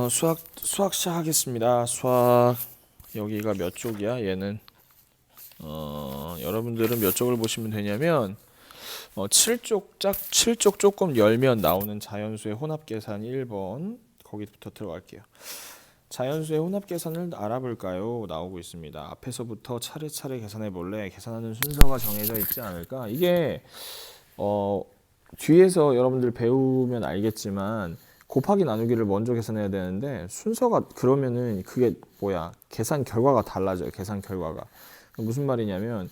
수학 시작하겠습니다. 수학 여기가 몇 쪽이야? 얘는 여러분들은 몇 쪽을 보시면 되냐면 7쪽 조금 열면 나오는 자연수의 혼합 계산 1번 거기부터 들어갈게요. 자연수의 혼합 계산을 알아볼까요? 나오고 있습니다. 앞에서부터 차례차례 계산해 볼래? 계산하는 순서가 정해져 있지 않을까? 이게 뒤에서 여러분들 배우면 알겠지만 곱하기 나누기를 먼저 계산해야 되는데 순서가 그러면은 그게 뭐야? 계산 결과가 달라져요. 계산 결과가. 무슨 말이냐면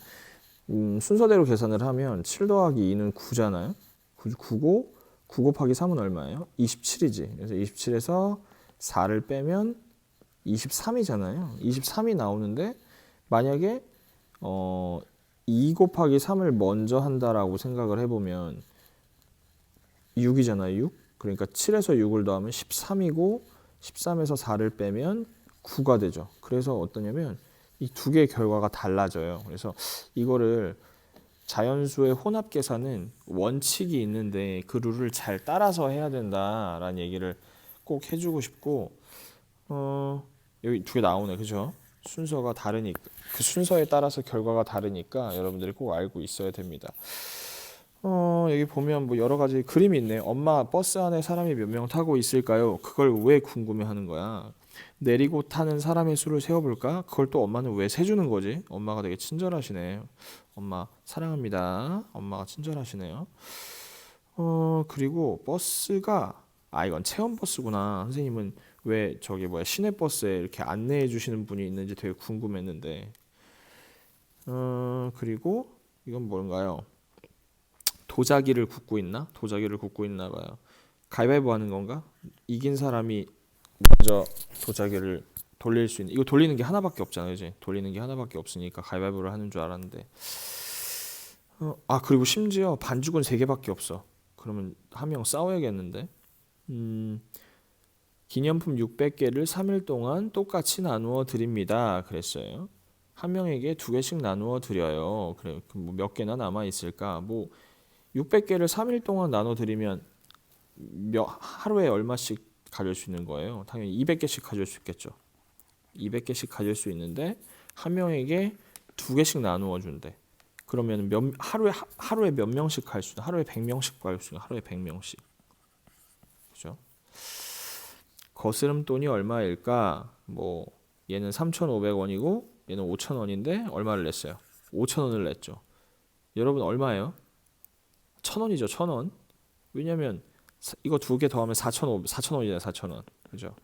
순서대로 계산을 하면 7 더하기 2는 9잖아요. 9고 9 곱하기 3은 얼마예요? 27이지. 그래서 27에서 4를 빼면 23이잖아요. 23이 나오는데 만약에 2 곱하기 3을 먼저 한다라고 생각을 해보면 6이잖아요. 6. 그러니까 7에서 6을 더하면 13이고 13에서 4를 빼면 9가 되죠. 그래서 어떠냐면 이 두 개의 결과가 달라져요. 그래서 이거를 자연수의 혼합 계산은 원칙이 있는데 그 룰을 잘 따라서 해야 된다라는 얘기를 꼭 해주고 싶고 여기 두 개 나오네. 그죠? 순서가 다르니까 그 순서에 따라서 결과가 다르니까 여러분들이 꼭 알고 있어야 됩니다. 여기 보면 뭐 여러 가지 그림이 있네. 엄마 버스 안에 사람이 몇 명 타고 있을까요? 그걸 왜 궁금해하는 거야? 내리고 타는 사람의 수를 세어볼까? 그걸 또 엄마는 왜 세주는 거지? 엄마가 되게 친절하시네. 엄마 사랑합니다. 엄마가 친절하시네요. 그리고 버스가 이건 체험 버스구나. 선생님은 왜 저기 뭐야 시내버스에 이렇게 안내해 주시는 분이 있는지 되게 궁금했는데. 그리고 이건 뭔가요? 도자기를 굽고 있나? 도자기를 굽고 있나 봐요. 가위바위보 하는 건가? 이긴 사람이 먼저 도자기를 돌릴 수 있는. 이거 돌리는 게 하나밖에 없잖아요, 이제. 돌리는 게 하나밖에 없으니까 가위바위보를 하는 줄 알았는데. 그리고 심지어 반죽은 3개밖에 없어. 그러면 한 명 싸워야겠는데. 기념품 600개를 3일 동안 똑같이 나누어 드립니다. 그랬어요. 한 명에게 2개씩 나누어 드려요. 그래, 뭐 몇 개나 남아 있을까? 뭐 600개를 3일 동안 나눠 드리면 하루에 얼마씩 가질 수 있는 거예요? 당연히 200개씩 가질 수 있겠죠. 200개씩 가질 수 있는데 한 명에게 2개씩 나누어 준대. 그러면 하루에 몇 명씩 갈 수 있나? 하루에 100명씩 갈 수 있나? 하루에 100명씩. 그죠? 거스름 돈이 얼마일까? 뭐 얘는 3,500원이고 얘는 5,000원인데 얼마를 냈어요? 5,000원을 냈죠. 여러분 얼마예요? 1,000원이죠. 1,000원. 왜냐면 이거 2개 더하면 4,000원이잖아요. 4,000원. 그죠?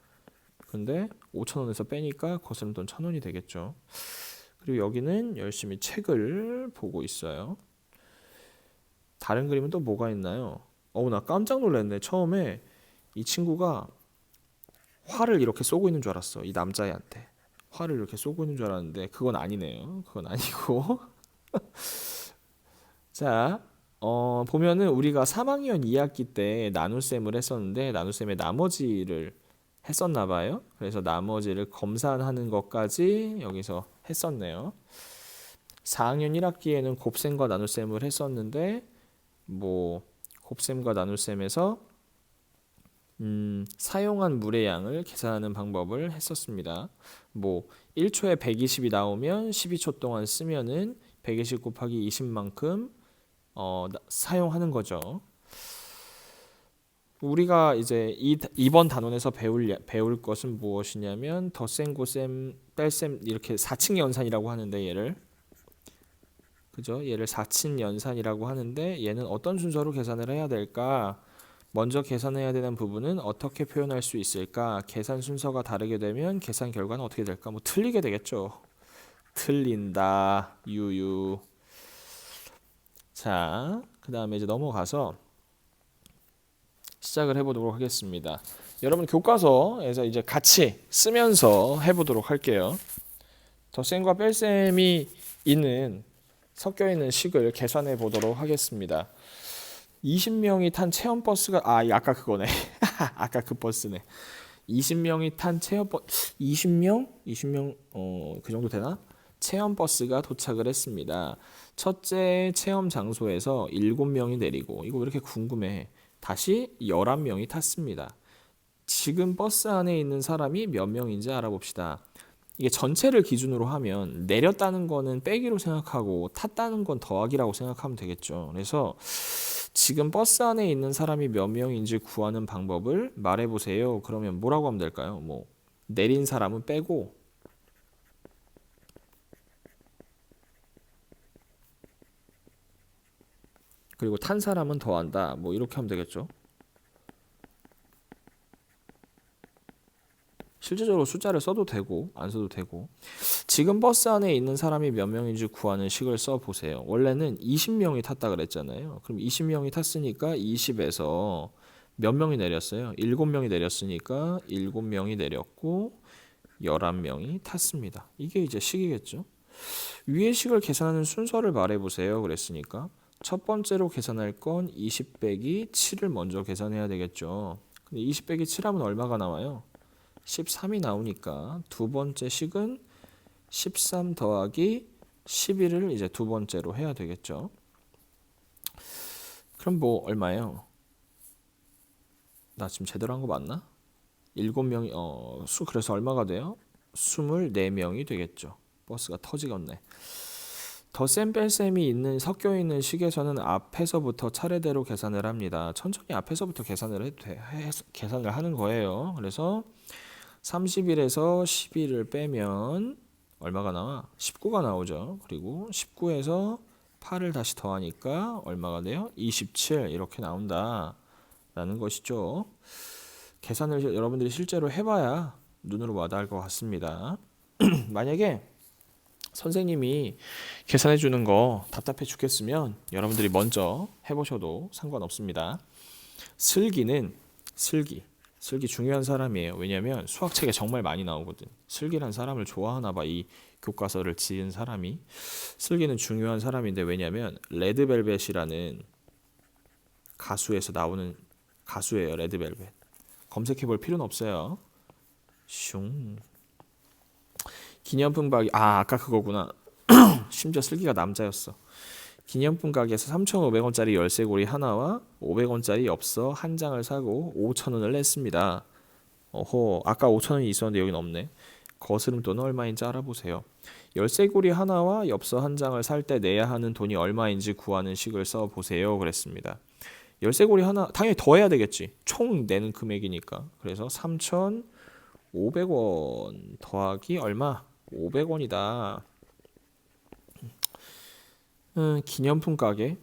근데 5,000원에서 빼니까 거스름 돈 1,000원이 되겠죠. 그리고 여기는 열심히 책을 보고 있어요. 다른 그림은 또 뭐가 있나요? 나 깜짝 놀랐네. 처음에 이 친구가 활을 이렇게 쏘고 있는 줄 알았어. 이 남자애한테. 활을 이렇게 쏘고 있는 줄 알았는데 그건 아니네요. 그건 아니고. 자, 보면은 우리가 3학년 2학기 때 나눗셈을 했었는데 나눗셈의 나머지를 했었나 봐요. 그래서 나머지를 검산하는 것까지 여기서 했었네요. 4학년 1학기에는 곱셈과 나눗셈을 했었는데 뭐 곱셈과 나눗셈에서 사용한 물의 양을 계산하는 방법을 했었습니다. 뭐 1초에 120이 나오면 12초 동안 쓰면은 120 곱하기 20만큼 사용하는 거죠. 우리가 이제 이번 단원에서 배울 것은 무엇이냐면 덧셈, 곱셈, 뺄셈 이렇게 4층 연산이라고 하는데 얘를 그죠? 얘를 4층 연산이라고 하는데 얘는 어떤 순서로 계산을 해야 될까? 먼저 계산해야 되는 부분은 어떻게 표현할 수 있을까? 계산 순서가 다르게 되면 계산 결과는 어떻게 될까? 뭐 틀리게 되겠죠. 틀린다. 유유. 자, 그 다음에 이제 넘어가서 시작을 해보도록 하겠습니다. 여러분 교과서에서 이제 같이 쓰면서 해보도록 할게요. 덧셈과 뺄셈이 섞여 있는 식을 계산해 보도록 하겠습니다. 20명이 탄 체험버스가 아까 그거네. 아까 그 버스네. 20명이 탄 체험버스 20명 그 정도 되나? 체험버스가 도착을 했습니다. 첫째 체험 장소에서 7명이 내리고 이거 왜 이렇게 궁금해? 다시 11명이 탔습니다. 지금 버스 안에 있는 사람이 몇 명인지 알아봅시다. 이게 전체를 기준으로 하면 내렸다는 거는 빼기로 생각하고 탔다는 건 더하기라고 생각하면 되겠죠. 그래서 지금 버스 안에 있는 사람이 몇 명인지 구하는 방법을 말해보세요. 그러면 뭐라고 하면 될까요? 뭐 내린 사람은 빼고 그리고 탄 사람은 더한다. 뭐 이렇게 하면 되겠죠. 실제적으로 숫자를 써도 되고 안 써도 되고 지금 버스 안에 있는 사람이 몇 명인지 구하는 식을 써보세요. 원래는 20명이 탔다 그랬잖아요. 그럼 20명이 탔으니까 20에서 몇 명이 내렸어요? 7명이 내렸으니까 7명이 내렸고 11명이 탔습니다. 이게 이제 식이겠죠. 위의 식을 계산하는 순서를 말해보세요. 그랬으니까 첫 번째로 계산할 건 20 빼기 7을 먼저 계산해야 되겠죠. 근데 20 빼기 7하면 얼마가 나와요? 13이 나오니까 두 번째 식은 13 더하기 11을 이제 두 번째로 해야 되겠죠. 그럼 뭐 얼마예요? 나 지금 제대로 한 거 맞나? 7명이 그래서 얼마가 돼요? 24명이 되겠죠. 버스가 터지겠네. 덧셈 뺄셈이 섞여 있는 식에서는 앞에서부터 차례대로 계산을 합니다. 천천히 앞에서부터 계산을 해도 계산을 하는 거예요. 그래서 31에서 11을 빼면 얼마가 나와? 19가 나오죠. 그리고 19에서 8을 다시 더하니까 얼마가 돼요? 27 이렇게 나온다 라는 것이죠. 계산을 여러분들이 실제로 해봐야 눈으로 와닿을 것 같습니다. 만약에 선생님이 계산해 주는 거 답답해 죽겠으면 여러분들이 먼저 해보셔도 상관없습니다. 슬기 중요한 사람이에요. 왜냐면 수학책에 정말 많이 나오거든. 슬기란 사람을 좋아하나 봐. 이 교과서를 지은 사람이. 슬기는 중요한 사람인데 왜냐면 레드벨벳이라는 가수에서 나오는 가수예요. 레드벨벳. 검색해 볼 필요는 없어요. 슝. 기념품 가게 아까 그거구나. 심지어 슬기가 남자였어. 기념품 가게에서 3,500원짜리 열쇠고리 하나와 500원짜리 엽서 한 장을 사고 5,000원을 냈습니다. 아까 5,000원이 있었는데 여긴 없네. 거스름 돈은 얼마인지 알아보세요. 열쇠고리 하나와 엽서 한 장을 살 때 내야 하는 돈이 얼마인지 구하는 식을 써보세요. 그랬습니다. 열쇠고리 하나 당연히 더해야 되겠지. 총 내는 금액이니까. 그래서 3,500원 더하기 얼마? 500원이다. 기념품 가게.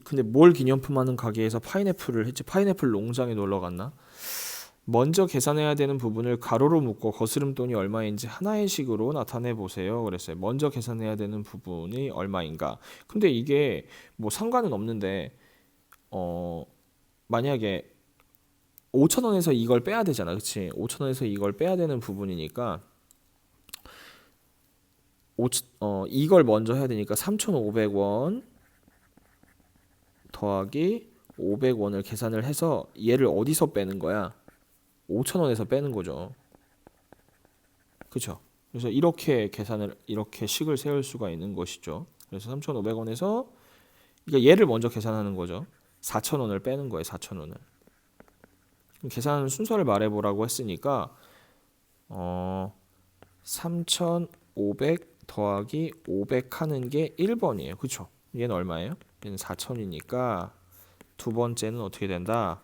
근데 뭘 기념품하는 가게에서 파인애플을 했지? 파인애플 농장에 놀러 갔나? 먼저 계산해야 되는 부분을 가로로 묶고 거스름돈이 얼마인지 하나의 식으로 나타내 보세요. 그랬어요. 먼저 계산해야 되는 부분이 얼마인가? 근데 이게 뭐 상관은 없는데 만약에 5,000원에서 이걸 빼야 되잖아. 그치? 5,000원에서 이걸 빼야 되는 부분이니까 이걸 먼저 해야 되니까 3,500원 더하기 500원을 계산을 해서 얘를 어디서 빼는 거야? 5,000원에서 빼는 거죠. 그쵸? 그래서 이렇게 식을 세울 수가 있는 것이죠. 그래서 3,500원에서 그러니까 얘를 먼저 계산하는 거죠. 4,000원을 빼는 거예요. 4,000원을. 계산 순서를 말해보라고 했으니까 3,500 더하기 500 하는 게 1번이에요. 그쵸? 얘는 얼마예요? 얘는 4,000이니까 두 번째는 어떻게 된다?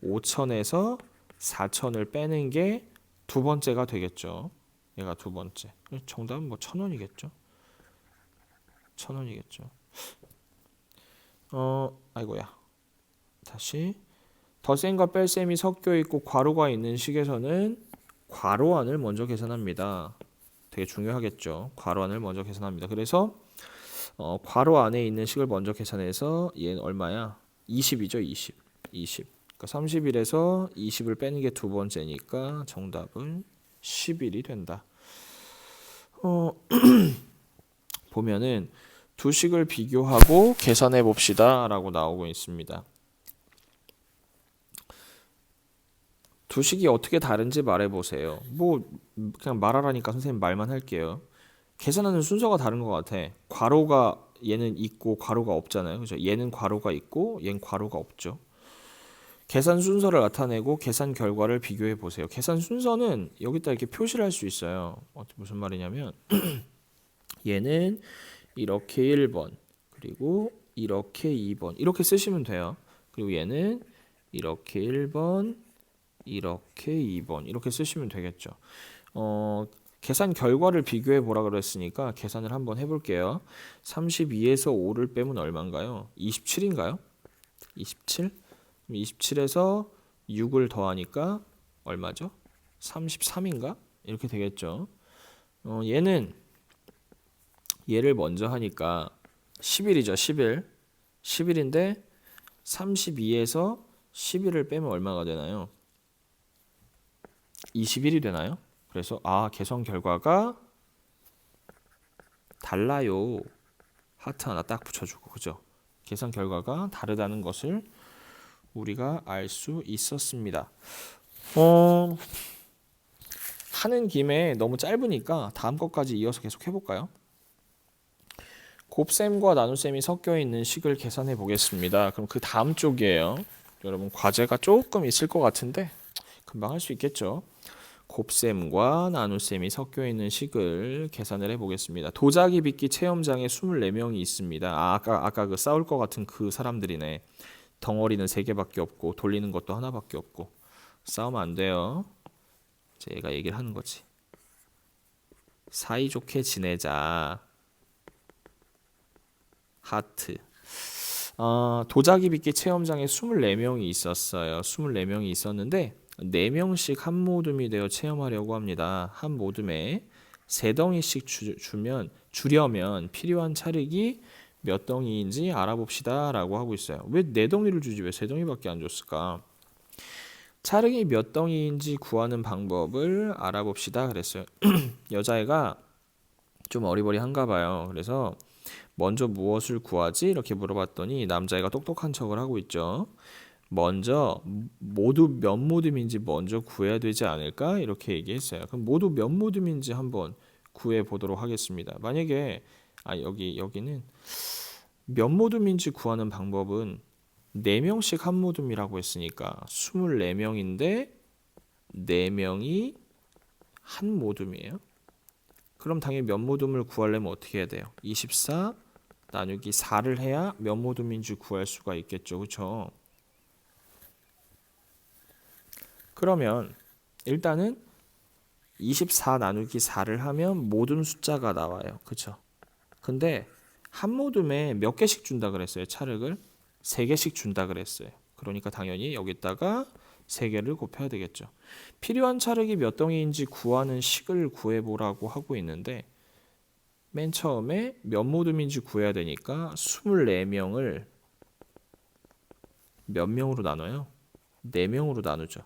5,000에서 4,000을 빼는 게 두 번째가 되겠죠. 얘가 두 번째. 정답은 뭐 1,000원이겠죠. 1,000원이겠죠. 아이고야. 다시 덧셈과 뺄셈이 섞여 있고 괄호가 있는 식에서는 괄호 안을 먼저 계산합니다. 되게 중요하겠죠. 괄호 안을 먼저 계산합니다. 그래서 괄호 안에 있는 식을 먼저 계산해서 얘는 얼마야? 20이죠. 20. 그러니까 31에서 20을 빼는 게 두 번째니까 정답은 11이 된다. 보면은 두 식을 비교하고 계산해 봅시다 라고 나오고 있습니다. 두 식이 어떻게 다른지 말해보세요. 뭐 그냥 말하라니까 선생님 말만 할게요. 계산하는 순서가 다른 것 같아. 괄호가 얘는 있고 괄호가 없잖아요. 그죠? 얘는 괄호가 있고 얘는 괄호가 없죠. 계산 순서를 나타내고 계산 결과를 비교해 보세요. 계산 순서는 여기다 이렇게 표시를 할 수 있어요. 무슨 말이냐면 얘는 이렇게 1번, 그리고 이렇게 2번 이렇게 쓰시면 돼요. 그리고 얘는 이렇게 1번, 이렇게 2번 이렇게 쓰시면 되겠죠. 계산 결과를 비교해 보라 그랬으니까 계산을 한번 해볼게요. 32에서 5를 빼면 얼마인가요? 27인가요? 27? 27에서 6을 더하니까 얼마죠? 33인가? 이렇게 되겠죠. 얘는 얘를 먼저 하니까 11이죠. 11. 11인데 32에서 11을 빼면 얼마가 되나요? 21이 되나요? 그래서 계산 결과가 달라요. 하트 하나 딱 붙여주고, 그죠? 계산 결과가 다르다는 것을 우리가 알 수 있었습니다. 하는 김에 너무 짧으니까 다음 것까지 이어서 계속 해볼까요? 곱셈과 나눗셈이 섞여 있는 식을 계산해 보겠습니다. 그럼 그 다음 쪽이에요. 여러분 과제가 조금 있을 것 같은데 금방 할 수 있겠죠. 곱셈과 나눗셈이 섞여 있는 식을 계산을 해보겠습니다. 도자기 빚기 체험장에 24명이 있습니다. 아까 그 싸울 것 같은 그 사람들이네. 덩어리는 3개밖에 없고 돌리는 것도 하나밖에 없고 싸우면 안 돼요. 제가 얘기를 하는 거지. 사이좋게 지내자. 하트. 도자기 빚기 체험장에 24명이 있었어요. 24명이 있었는데 4명씩 한 모듬이 되어 체험하려고 합니다. 한 모듬에 3덩이씩 주려면 필요한 찰흙이 몇 덩이인지 알아봅시다 라고 하고 있어요. 왜 4덩이를 주지 왜 3덩이밖에 안 줬을까? 찰흙이 몇 덩이인지 구하는 방법을 알아봅시다 그랬어요. 여자애가 좀 어리버리한가 봐요. 그래서 먼저 무엇을 구하지? 이렇게 물어봤더니 남자애가 똑똑한 척을 하고 있죠. 먼저 모두 몇 모듬인지 먼저 구해야 되지 않을까? 이렇게 얘기했어요. 그럼 모두 몇 모듬인지 한번 구해 보도록 하겠습니다. 만약에 여기는 몇 모듬인지 구하는 방법은 4명씩 한 모듬이라고 했으니까 24명인데 4명이 한 모듬이에요. 그럼 당연히 몇 모듬을 구하려면 어떻게 해야 돼요? 24 나누기 4를 해야 몇 모듬인지 구할 수가 있겠죠. 그렇죠? 그러면 일단은 24 나누기 4를 하면 모듬 숫자가 나와요. 그렇죠? 근데 한 모듬에 몇 개씩 준다 그랬어요. 찰흙을 3개씩 준다 그랬어요. 그러니까 당연히 여기다가 3개를 곱해야 되겠죠. 필요한 찰흙이 몇 덩이인지 구하는 식을 구해보라고 하고 있는데 맨 처음에 몇 모듬인지 구해야 되니까 24명을 몇 명으로 나눠요? 4명으로 나누죠.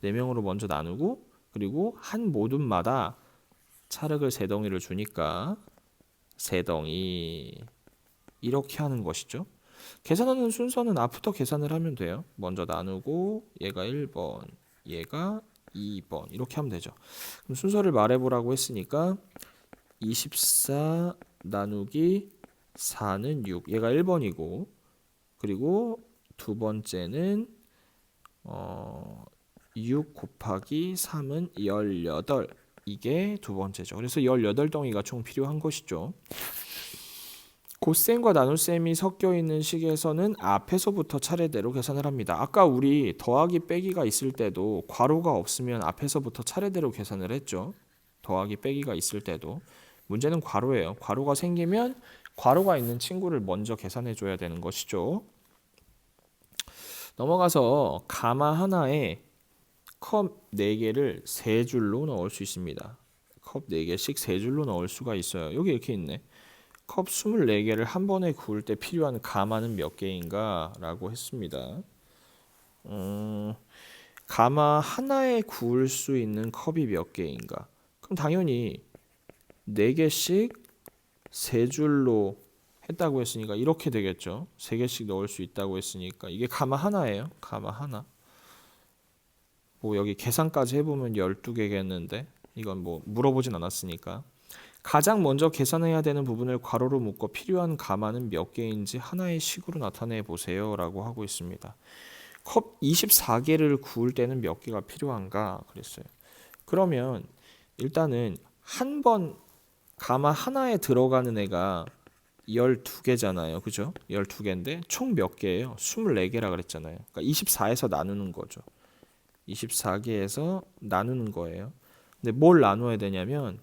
4명으로 먼저 나누고 그리고 한 모듬마다 찰흙을 3덩이를 주니까 3덩이 이렇게 하는 것이죠. 계산하는 순서는 앞부터 계산을 하면 돼요. 먼저 나누고 얘가 1번, 얘가 2번 이렇게 하면 되죠. 그럼 순서를 말해보라고 했으니까 24 나누기 4는 6, 얘가 1번이고 그리고 두 번째는 6 곱하기 3은 18 이게 두 번째죠. 그래서 18덩이가 총 필요한 것이죠. 곱셈과 나눗셈이 섞여 있는 식에서는 앞에서부터 차례대로 계산을 합니다. 아까 우리 더하기 빼기가 있을 때도 괄호가 없으면 앞에서부터 차례대로 계산을 했죠. 더하기 빼기가 있을 때도. 문제는 괄호예요. 괄호가 생기면 괄호가 있는 친구를 먼저 계산해 줘야 되는 것이죠. 넘어가서 가마 하나에 컵 4개를 3줄로 넣을 수 있습니다. 컵 4개씩 3줄로 넣을 수가 있어요. 여기 이렇게 있네. 컵 24개를 한 번에 구울 때 필요한 가마는 몇 개인가? 라고 했습니다. 가마 하나에 구울 수 있는 컵이 몇 개인가? 그럼 당연히 4개씩 3줄로 했다고 했으니까 이렇게 되겠죠. 3개씩 넣을 수 있다고 했으니까 이게 가마 하나예요. 가마 하나. 뭐 여기 계산까지 해보면 12개겠는데 이건 뭐 물어보진 않았으니까. 가장 먼저 계산해야 되는 부분을 괄호로 묶어 필요한 가마는 몇 개인지 하나의 식으로 나타내 보세요 라고 하고 있습니다. 컵 24개를 구울 때는 몇 개가 필요한가 그랬어요. 그러면 일단은 한 번 가마 하나에 들어가는 애가 12개잖아요. 그죠? 12개인데 총 몇 개예요? 24개라 그랬잖아요. 그러니까 24에서 나누는 거죠. 24개에서 나누는 거예요. 근데 뭘 나눠야 되냐면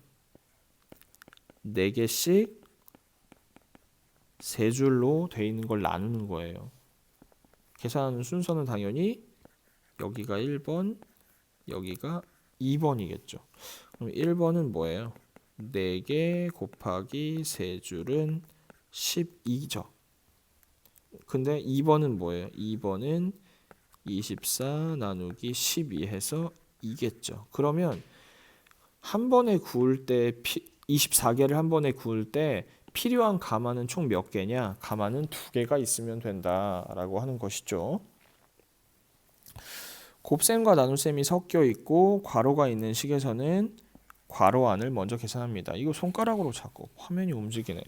4개씩 세 줄로 돼 있는 걸 나누는 거예요. 계산 순서는 당연히 여기가 1번, 여기가 2번이겠죠. 그럼 1번은 뭐예요? 4개 곱하기 세 줄은 12죠. 근데 2번은 뭐예요? 2번은 24 나누기 12 해서 2겠죠. 그러면 한 번에 구울 때 24개를 한 번에 구울 때 필요한 가마는 총 몇 개냐? 가마는 2개가 있으면 된다라고 하는 것이죠. 곱셈과 나눗셈이 섞여 있고 괄호가 있는 식에서는 괄호 안을 먼저 계산합니다. 이거 손가락으로 자꾸 화면이 움직이네.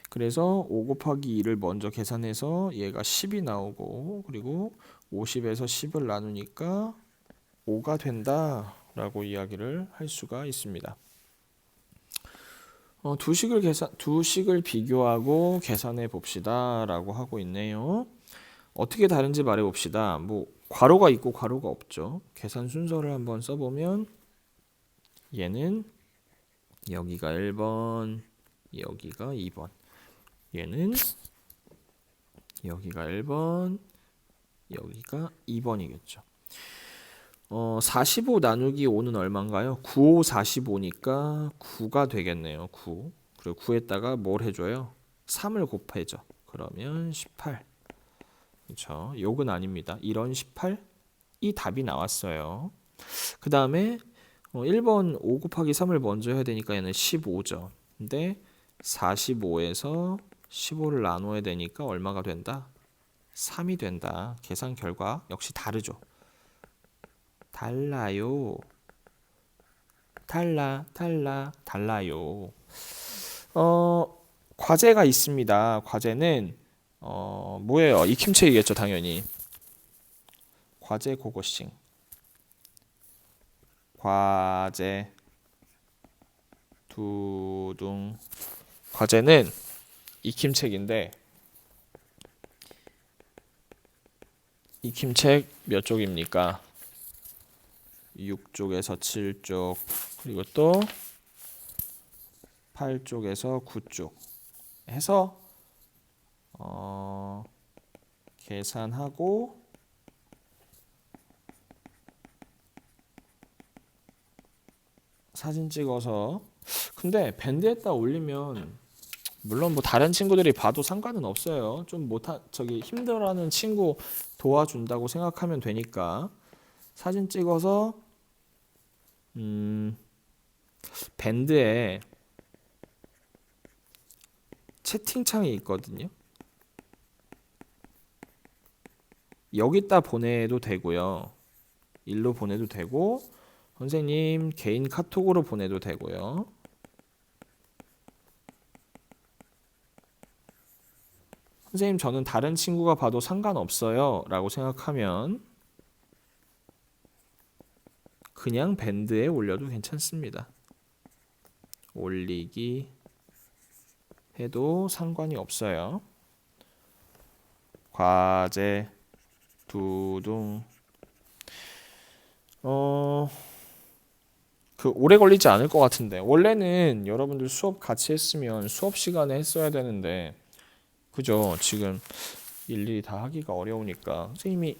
그래서 5 곱하기 2를 먼저 계산해서 얘가 10이 나오고 그리고 50에서 10을 나누니까 5가 된다라고 이야기를 할 수가 있습니다. 두 식을 비교하고 계산해 봅시다라고 하고 있네요. 어떻게 다른지 말해 봅시다. 뭐 괄호가 있고 괄호가 없죠. 계산 순서를 한번 써보면 얘는 여기가 1번, 여기가 2번. 얘는 여기가 1번, 여기가 2번이겠죠. 45 나누기 5는 얼마인가요? 9, 5, 45니까 9가 되겠네요. 9. 그리고 9에다가 뭘 해줘요? 3을 곱해줘. 그러면 18. 그렇죠. 욕은 아닙니다. 이런 18? 이 답이 나왔어요. 그 다음에 1번 5 곱하기 3을 먼저 해야 되니까 얘는 15죠. 근데 45에서 15를 나눠야 되니까 얼마가 된다? 3이 된다. 계산 결과 역시 다르죠. 달라요. 달라요. 과제가 있습니다. 과제는 뭐예요? 익힘책이겠죠, 당연히. 과제 고고싱. 과제 두둥. 과제는 익힘책인데 익힘책 몇 쪽입니까? 6쪽에서 7쪽 그리고 또 8쪽에서 9쪽 해서 계산하고 사진 찍어서 근데 밴드에다 올리면 물론 뭐 다른 친구들이 봐도 상관은 없어요. 좀 힘들어하는 친구 도와준다고 생각하면 되니까 사진 찍어서 밴드에 채팅창이 있거든요. 여기다 보내도 되고요. 일로 보내도 되고 선생님 개인 카톡으로 보내도 되고요. 선생님 저는 다른 친구가 봐도 상관없어요 라고 생각하면 그냥 밴드에 올려도 괜찮습니다. 올리기 해도 상관이 없어요. 과제 두둥 오래 걸리지 않을 것 같은데 원래는 여러분들 수업 같이 했으면 수업 시간에 했어야 되는데 그죠? 지금 일일이 다 하기가 어려우니까 선생님이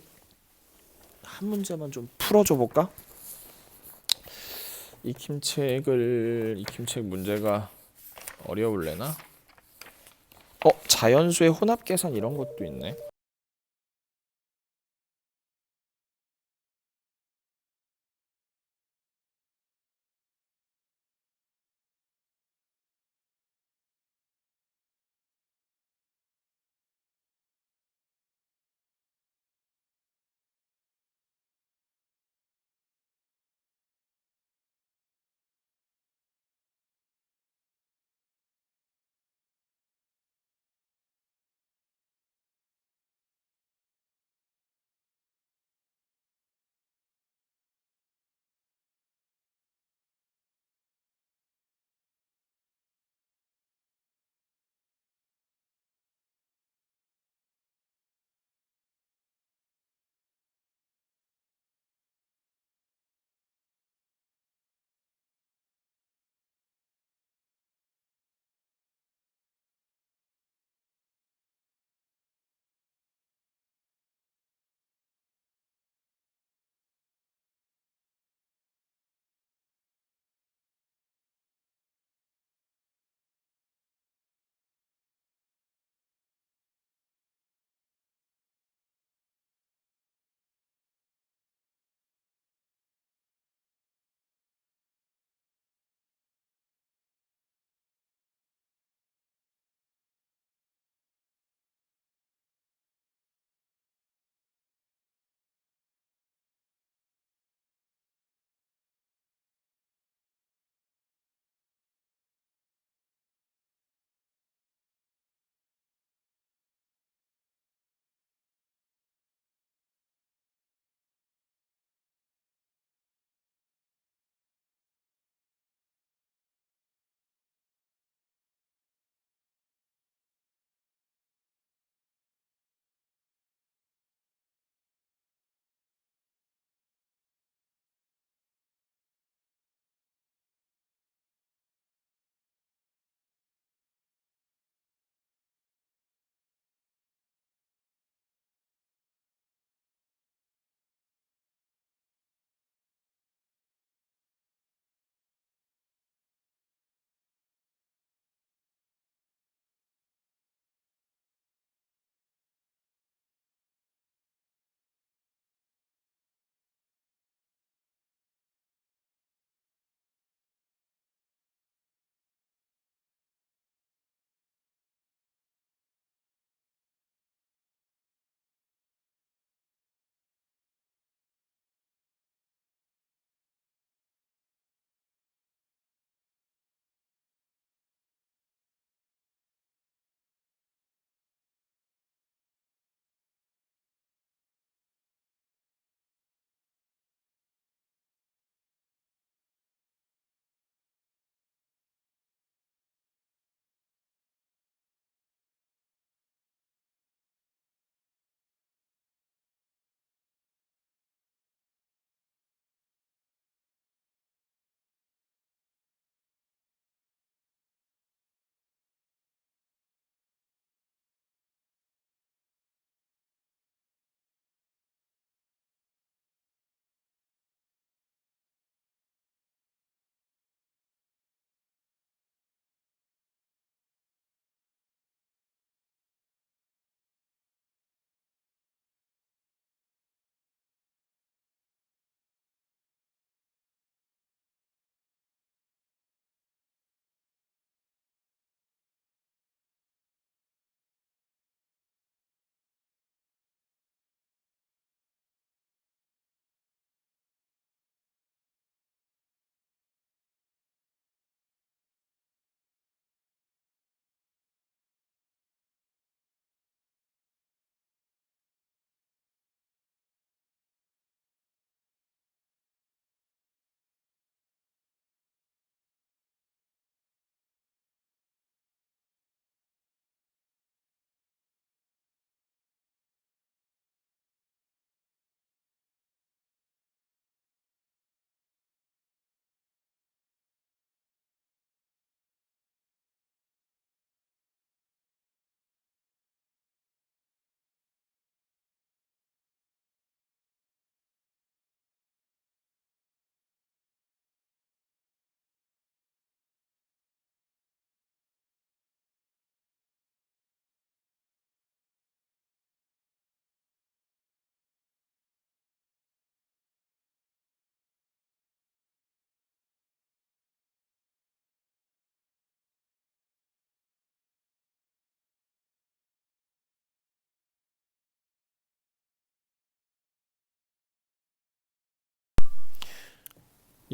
한 문제만 좀 풀어줘 볼까? 익힘책 문제가 어려울래나? 자연수의 혼합 계산 이런 것도 있네.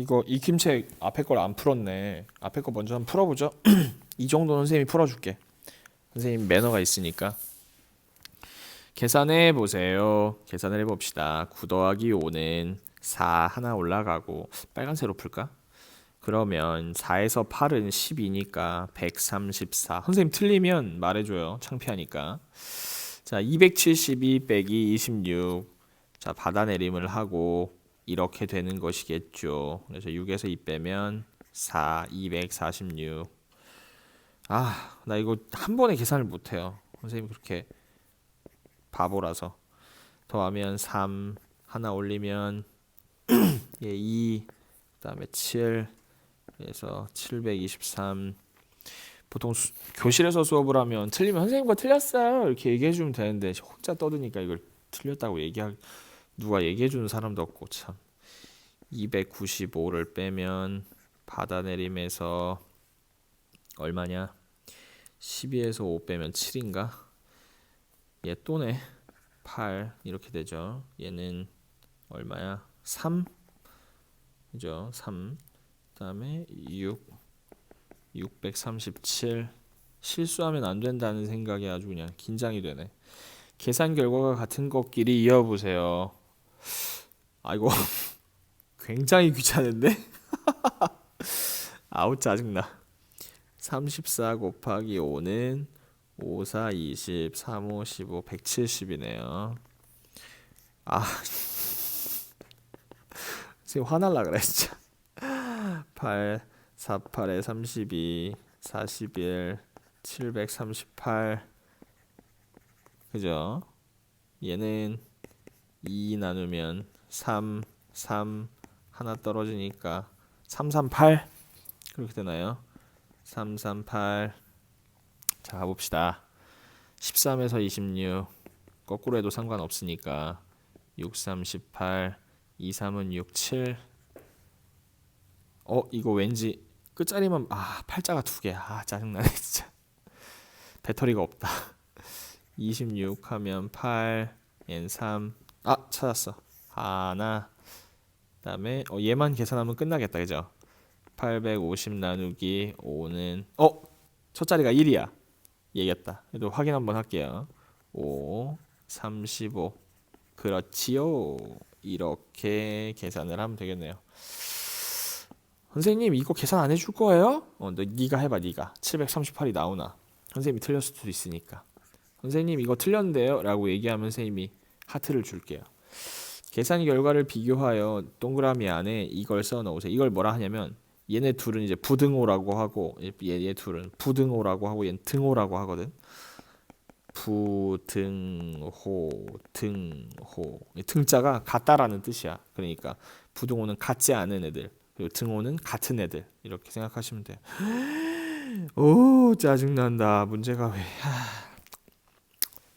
이거 익힘책 앞에 걸 안 풀었네. 앞에 거 먼저 한번 풀어보죠. 이 정도는 선생님이 풀어줄게. 선생님 매너가 있으니까. 계산해 보세요. 계산을 해봅시다. 9 더하기 5는 4 하나 올라가고 빨간색으로 풀까? 그러면 4에서 8은 12니까 134. 선생님 틀리면 말해줘요. 창피하니까. 자, 272 빼기 26. 자, 받아내림을 하고 이렇게 되는 것이겠죠. 그래서 6에서 2 빼면 4, 246. 아, 나 이거 한 번에 계산을 못해요. 선생님 그렇게 바보라서. 더하면 3, 하나 올리면 2, 그다음에 7, 그래서 723. 보통 교실에서 수업을 하면 틀리면 선생님 거 틀렸어요 이렇게 얘기해 주면 되는데 혼자 떠드니까 이걸 틀렸다고 누가 얘기해 주는 사람도 없고 참. 295를 빼면 받아내림에서 얼마냐? 12에서 5 빼면 7인가? 얘 또네. 8 이렇게 되죠. 얘는 얼마야? 3. 그죠? 3. 그다음에 637. 실수하면 안 된다는 생각이 아주 그냥 긴장이 되네. 계산 결과가 같은 것끼리 이어보세요. 아이고 굉장히 귀찮은데? 아우 짜증나. 34 곱하기 5는 5, 4, 20, 3, 5, 15, 170이네요. 아 지금 화날라 그래 진짜. 8, 4, 8에 32, 41, 738. 그죠? 얘는 2 나누면 3, 3 하나 떨어지니까 338 그렇게 되나요? 338. 자, 가봅시다. 13에서 26 거꾸로 해도 상관없으니까 6, 3, 18, 2, 3은 6, 7. 이거 왠지 끝자리만 팔자가 2개. 짜증나네 진짜. 배터리가 없다. 26 하면 8, n 3. 찾았어. 하나. 그다음에 얘만 계산하면 끝나겠다. 그죠? 850 나누기 5는 첫 자리가 1이야. 얘기했다. 그래도 확인 한번 할게요. 5, 35. 그렇지요. 이렇게 계산을 하면 되겠네요. 선생님 이거 계산 안 해줄 거예요? 네가 해봐. 네가 738이 나오나. 선생님이 틀렸을 수도 있으니까. 선생님 이거 틀렸는데요 라고 얘기하면 선생님이 하트를 줄게요. 계산 결과를 비교하여 동그라미 안에 이걸 써 넣으세요. 이걸 뭐라 하냐면 얘네 둘은 이제 부등호라고 하고 얘 둘은 부등호라고 하고 얘는 등호라고 하거든. 부등호 등호. 등자가 같다라는 뜻이야. 그러니까 부등호는 같지 않은 애들, 그리고 등호는 같은 애들 이렇게 생각하시면 돼요. 오 짜증난다. 문제가 왜?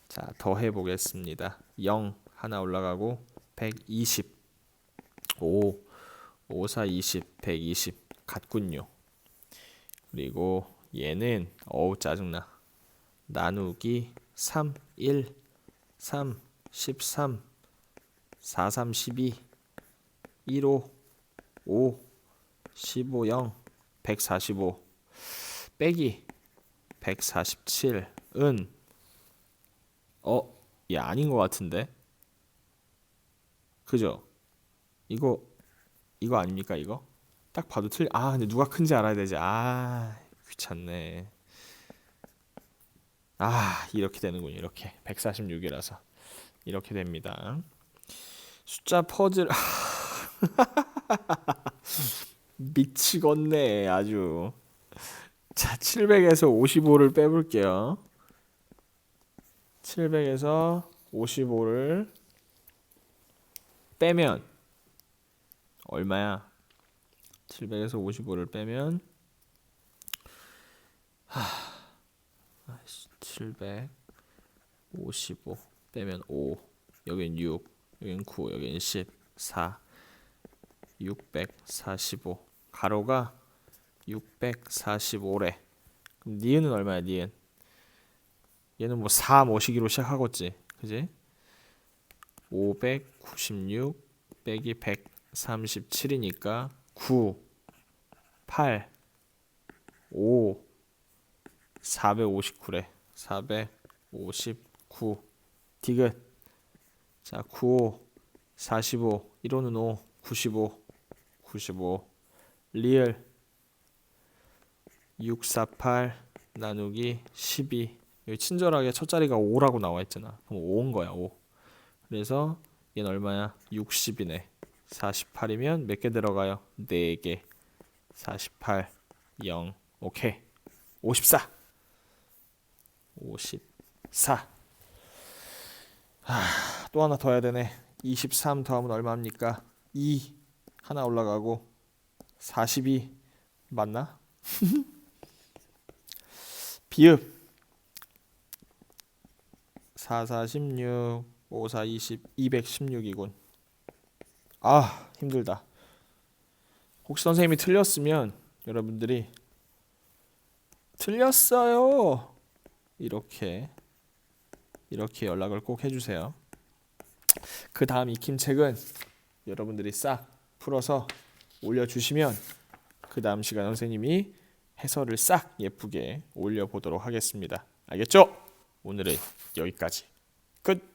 자, 더해 보겠습니다. 0 하나 올라가고 120. 5 5, 4, 20 120 같군요. 그리고 얘는 짜증나. 나누기 3 1 3 13 4 3 12 1 5 5 15 0 145 빼기 147은 얘 아닌 것 같은데. 그죠? 이거 아닙니까 이거? 딱 봐도 근데 누가 큰지 알아야 되지. 귀찮네. 이렇게 되는군요. 이렇게 146이라서 이렇게 됩니다. 숫자 퍼즐 미치겠네 아주. 자, 700에서 55를 빼볼게요. 700에서 55를 빼면 얼마야? 700에서 55를 빼면 755 빼면 5, 여긴 6, 여긴 9, 여긴 10, 4, 645. 가로가 645래. 그럼 니은은 얼마야? 니은 얘는 뭐 4 모시기로 시작하겠지. 그지? 596 빼기 137이니까 9, 8, 5, 459래. 459. 디귿. 자, 95, 45, 1호는 5, 95, 95. 리을 648 나누기 12. 여기 친절하게 첫 자리가 5라고 나와 있잖아. 그럼 5인 거야, 5. 그래서 얘는 얼마야? 60이네. 48이면 몇 개 들어가요? 4개. 48, 0. 오케이. 54. 54. 또 하나 더 해야 되네. 23 더하면 얼마입니까? 2. 하나 올라가고 42 맞나? 비읍 4, 4, 16, 5, 4, 20, 216이군. 아, 힘들다. 혹시 선생님이 틀렸으면 여러분들이 틀렸어요 이렇게 연락을 꼭 해주세요. 그 다음 익힘책은 여러분들이 싹 풀어서 올려주시면 그 다음 시간 선생님이 해설을 싹 예쁘게 올려보도록 하겠습니다. 알겠죠? 오늘은 여기까지. 끝!